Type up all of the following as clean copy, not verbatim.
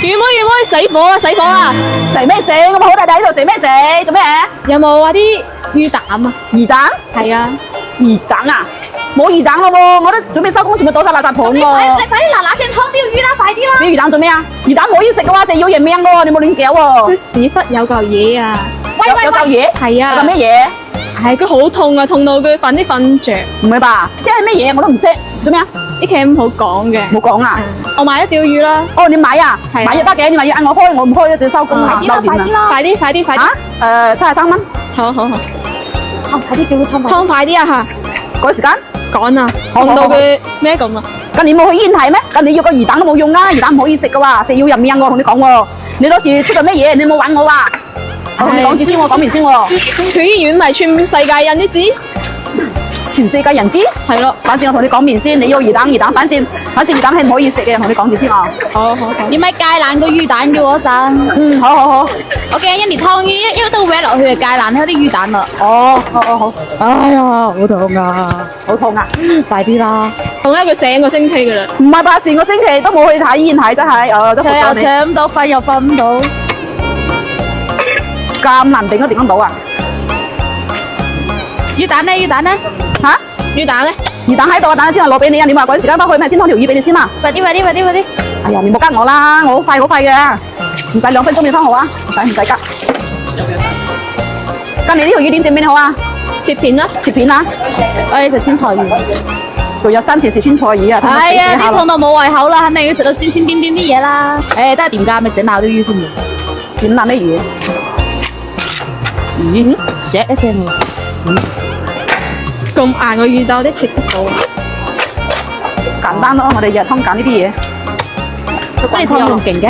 魚妹，死火啊！死火啊！食咩食？咁好大地喺度食咩食？做咩？有冇啊啲魚蛋啊？魚蛋？係啊，魚蛋啊？冇魚蛋咯喎，我都準備收工，全部倒晒垃圾桶喎。你快啲嗱嗱聲劏條魚啦，快啲啦！啲魚蛋做咩啊？魚蛋唔可以食嘅話，就要人命嘅喎，你冇亂搞喎。佢屎忽有嚿嘢啊！有嚿嘢？係啊，有嚿咩嘢？係佢好痛啊，痛到佢瞓着。唔係吧？即係咩嘢我都唔識，做咩啊？呢期唔好講嘅。冇講啊！我買咗條魚啦。哦，你買啊？係啊買就得嘅，你話要嗌我開，我唔開就收工啦，快啲啦，快啲！嚇？73蚊。好。快啲叫佢湯湯快啲啊嚇！趕時間。趕啊！凍到佢咩咁啊？咁你冇去醫院睇咩？咁你要個魚蛋都冇用啊！魚蛋唔可以食嘅喎，食要人命喎，同你講喎。你到時出咗咩嘢，你冇揾我話。我同你講住先喎，講明先喎。佢醫院咪全世界人都知，全世界人知。係咯。反正我同你講明先，你要魚蛋，反正魚蛋係唔可以食嘅，同你講住先啊。好。你咪戒爛個魚蛋嘅嗰陣。好。我驚一年湯魚，因為都搲落去就戒爛嗰啲魚蛋啦。好。哎呀，好痛啊！快啲啦！痛咗佢成個星期噶啦。唔係吧？成個星期都冇去睇醫院睇，真係都搶又搶唔到，瞓又瞓唔到。咁難頂都頂得到啊！魚蛋呢？嚇？魚蛋咧？魚蛋喺度啊！等陣先我攞俾你啊！你話趕時間翻去咩？先劏條魚俾你先嘛。快啲！哎呀，你冇急我啦，我好快嘅，唔使2分鐘就劏好啊！唔使急。咁你呢條魚點整俾你好啊？切片啦。食酸菜魚。仲有3條食酸菜魚啊！係啊，啲痛到冇胃口啦，肯定要食到酸酸邊邊啲嘢啦。誒，都係點㗎？咪整爛啲魚先嘅。點爛啲魚？咦？唰一聲喎。咁硬個魚就啲切得到。簡單咯，我哋日日劏緊呢啲嘢。乜你湯咁勁嘅？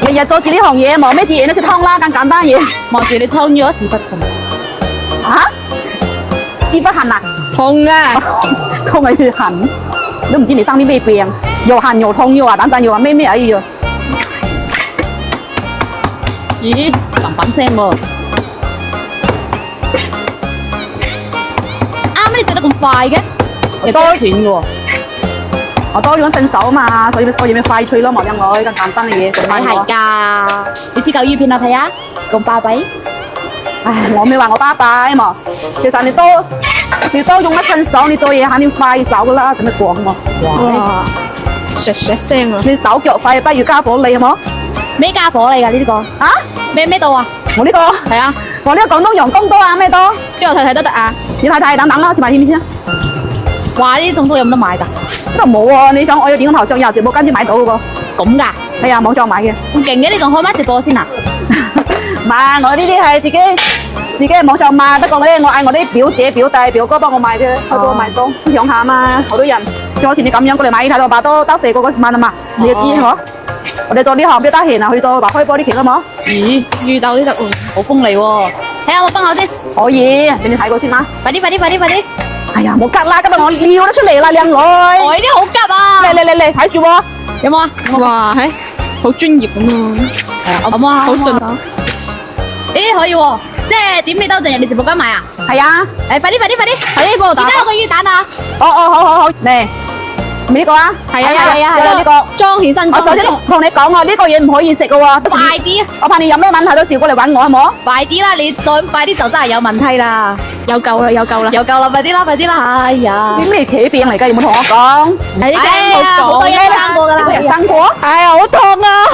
日日做住呢行嘢，忙咩字嘢都識劏啦，咁簡單嘢。望住你湯咗屎忽痛。嚇？屎忽痕啊？痛啊！痛咪血痕，都唔知你生啲咩病，又痕又痛，又話等陣又話咩哎呀！咦？砰聲喎！啱你食得咁快嘅，又多斷嘅喎。我多咗新手啊嘛，所以咪快脆咯，冇任我咁簡單嘅嘢做咪係㗎？你知嚿魚片我睇下，咁巴閉。唉，我咪話我巴閉嘛，其實你多用一新手，你做嘢肯定快手噶啦，做咩講喎？哇！唰聲啊！你手腳快，不如加火力好冇？咩家伙嚟㗎呢個？啊？咩刀啊？我呢個係啊，我呢個廣東陽光刀啊，咩刀？之後睇得啊？你睇等啦，去買添先。哇！呢種刀有冇得買㗎？都冇喎，你想我要點個頭像有直播間先買到嘅喎。咁㗎？係啊，網上買嘅。咁勁嘅，你仲開乜直播先啊？唔係，我呢啲係自己喺網上買，不過咧我嗌我啲表姐表弟表哥幫我買啫，佢幫我買多養下嘛，好多人就好似你咁樣過嚟買，睇到把刀得4個嗰萬啊嘛，你就知嗬？我哋做呢行邊得閒啊，去做白開玻璃鉗啦冇？咦？魚豆呢隻好鋒利喎，睇下我幫我先。可以，俾你睇過先啦。快啲！哎呀，冇急啦，今日我撩得出嚟啦，靚女。我呢啲好急啊！嚟，睇住喎。有冇啊？哇！係好專業咁啊！有冇啊？好順。咦，可以喎，即係點你都進入你直播間買啊？係啊。誒，快啲幫我打。而家有個魚蛋啊！好，嚟。咪呢個啊？係啊，呢個裝起身。我首先同你講啊，呢個嘢唔可以食嘅喎。快啲！我怕你有咩問題到時過嚟揾我，好冇？快啲啦！你再快啲就真係有問題啦！有夠啦！快啲啦！哎呀！啲咩企病嚟㗎？有冇同我講？好多人生過㗎啦，生過？哎呀，好痛啊！